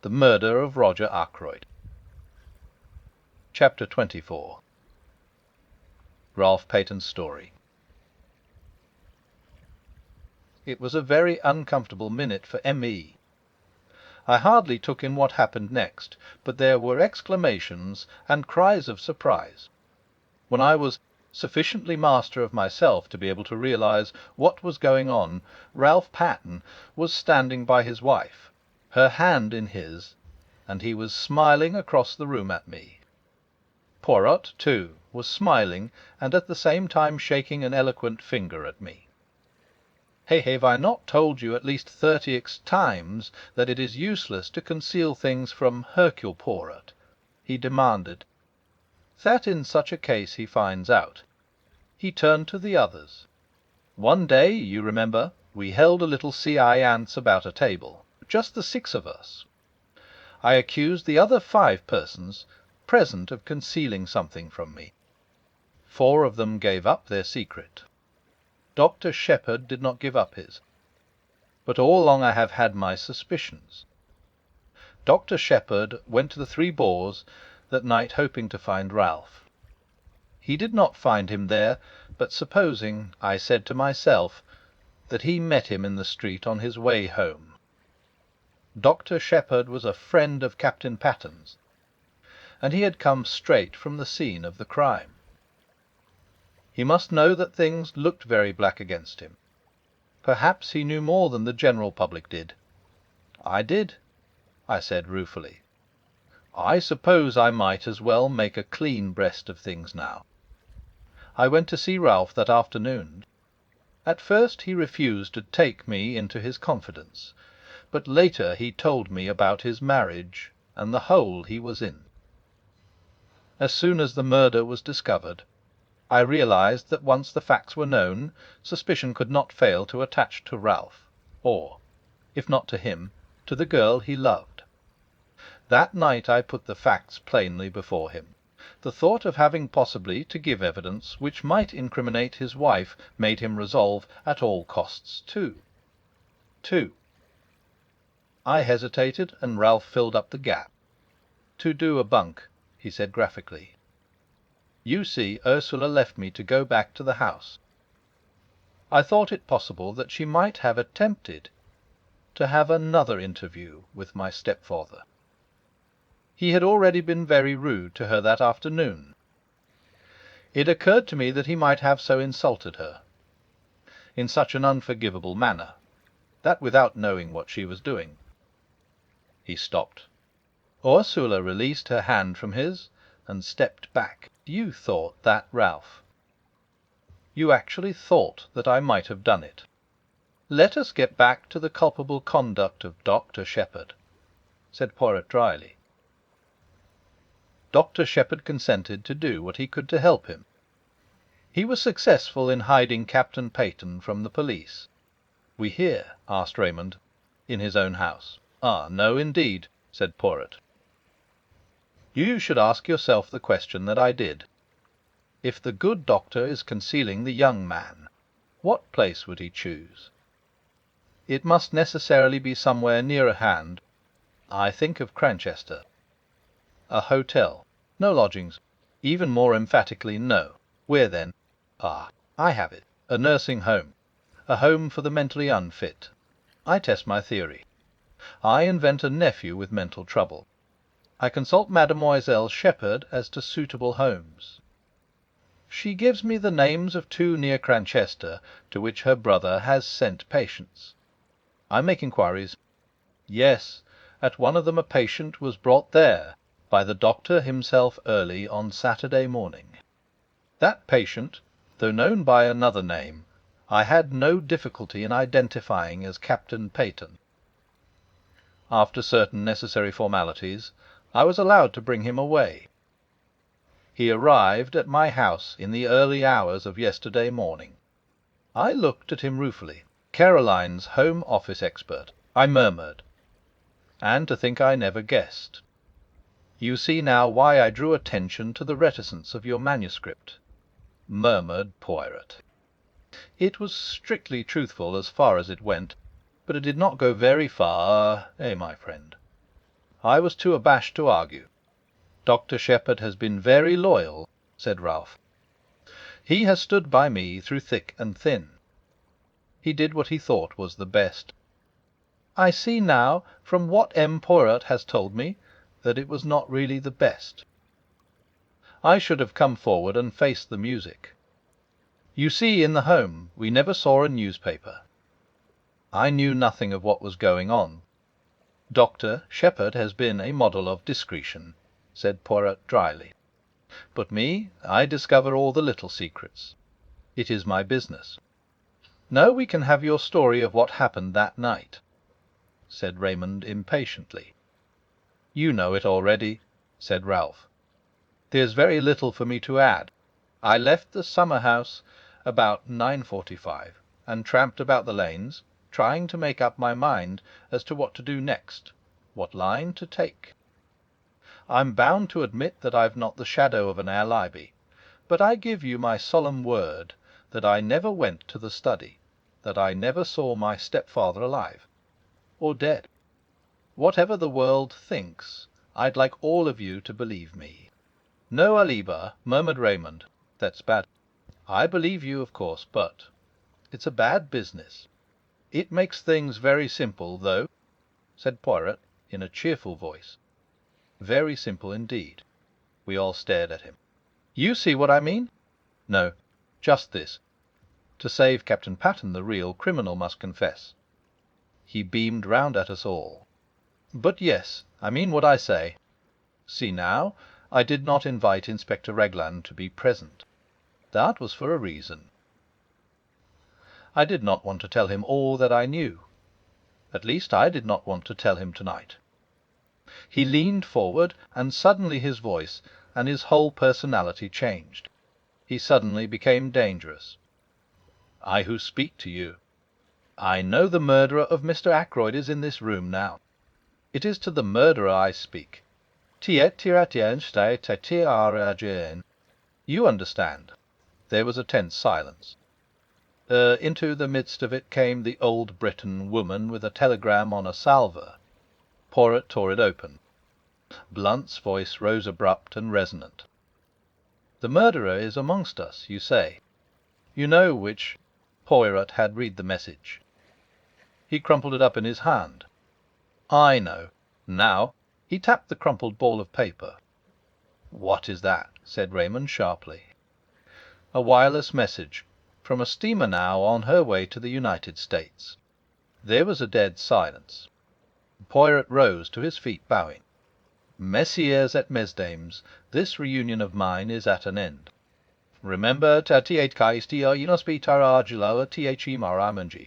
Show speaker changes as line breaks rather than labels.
The Murder of Roger Ackroyd. Chapter 24. Ralph Paton's Story. It was a very uncomfortable minute for M.E. I hardly took in what happened next, but there were exclamations and cries of surprise. When I was sufficiently master of myself to be able to realize what was going on, Ralph Paton was standing by his wife, her hand in his, and he was smiling across the room at me. Poirot, too, was smiling, and at the same time shaking an eloquent finger at me. Hey, have I not told you at least 30 times that it is useless to conceal things from Hercule Poirot? He demanded. That in such a case he finds out. He turned to the others. One day, you remember, we held a little seance about a table, just the 6 of us. I accused the other 5 persons present of concealing something from me. 4 of them gave up their secret. Dr. Shepherd did not give up his. But all along I have had my suspicions. Dr. Shepherd went to the Three Boars that night hoping to find Ralph. He did not find him there, but supposing, I said to myself, that he met him in the street on his way home. Dr. Shepherd was a friend of Captain Patton's, and he had come straight from the scene of the crime. He must know that things looked very black against him. Perhaps he knew more than the general public did. I did, I said ruefully. I suppose I might as well make a clean breast of things now. I went to see Ralph that afternoon. At first he refused to take me into his confidence, but later he told me about his marriage and the hole he was in. As soon as the murder was discovered, I realized that once the facts were known, suspicion could not fail to attach to Ralph, or, if not to him, to the girl he loved. That night I put the facts plainly before him. The thought of having possibly to give evidence which might incriminate his wife made him resolve at all costs to. I hesitated, and Ralph filled up the gap. To do a bunk, he said graphically. You see, Ursula left me to go back to the house. I thought it possible that she might have attempted to have another interview with my stepfather. He had already been very rude to her that afternoon. It occurred to me that he might have so insulted her, in such an unforgivable manner, that without knowing what she was doing. He stopped. Ursula released her hand from his and stepped back. You thought that, Ralph? You actually thought that I might have done it? Let us get back to the culpable conduct of Dr. Shepherd, said Poirot dryly. Dr. Shepherd consented to do what he could to help him. He was successful in hiding Captain Paton from the police. We hear, asked Raymond, in his own house. Ah, no, indeed, said Poirot. You should ask yourself the question that I did. If the good doctor is concealing the young man, what place would he choose? It must necessarily be somewhere near at hand. I think of Cranchester. A hotel. No lodgings. Even more emphatically, no. Where then? Ah, I have it. A nursing home. A home for the mentally unfit. I test my theory. I invent a nephew with mental trouble. I consult Mademoiselle Shepherd as to suitable homes. She gives me the names of 2 near Cranchester, to which her brother has sent patients. I make inquiries. Yes, at one of them a patient was brought there by the doctor himself early on Saturday morning. That patient, though known by another name, I had no difficulty in identifying as Captain Paton. After certain necessary formalities, I was allowed to bring him away. He arrived at my house in the early hours of yesterday morning. I looked at him ruefully. Caroline's Home Office expert, I murmured. And to think I never guessed. You see now why I drew attention to the reticence of your manuscript, murmured Poirot. It was strictly truthful as far as it went, but it did not go very far, my friend? I was too abashed to argue. Dr. Shepherd has been very loyal, said Ralph. He has stood by me through thick and thin. He did what he thought was the best. I see now, from what M. Poirot has told me, that it was not really the best. I should have come forward and faced the music. You see, in the home we never saw a newspaper. I knew nothing of what was going on. Dr. Shepherd has been a model of discretion, said Poirot dryly. But me, I discover all the little secrets. It is my business. No, we can have your story of what happened that night, said Raymond impatiently. You know it already, said Ralph. There's very little for me to add. I left the summer house about 9:45 and tramped about the lanes, trying to make up my mind as to what to do next, what line to take. I'm bound to admit that I've not the shadow of an alibi, but I give you my solemn word that I never went to the study, that I never saw my stepfather alive or dead. Whatever the world thinks, I'd like all of you to believe me. No alibi, murmured Raymond. That's bad. I believe you, of course, but it's a bad business. It makes things very simple, though, said Poirot in a cheerful voice. Very simple indeed. We all stared at him. You see what I mean? No, just this. To save Captain Patten, the real criminal must confess. He beamed round at us all. But yes, I mean what I say. See now, I did not invite Inspector Reglan to be present. That was for a reason. I did not want to tell him all that I knew. At least I did not want to tell him tonight. He leaned forward, and suddenly his voice and his whole personality changed. He suddenly became dangerous. I who speak to you, I know the murderer of Mr. Ackroyd is in this room now. It is to the murderer I speak. You understand. There was a tense silence. Into the midst of it came the old Breton woman with a telegram on a salver. Poirot tore it open. Blunt's voice rose abrupt and resonant. The murderer is amongst us, you say. You know which. Poirot had read the message. He crumpled it up in his hand. I know. Now. He tapped the crumpled ball of paper. What is that? Said Raymond sharply. A wireless message, from a steamer now on her way to the United States. There was a dead silence. Poirot rose to his feet, bowing. Messieurs et mesdames, this reunion of mine is at an end. Remember, tatiet kaisti inospi tara argilo tie maramangi.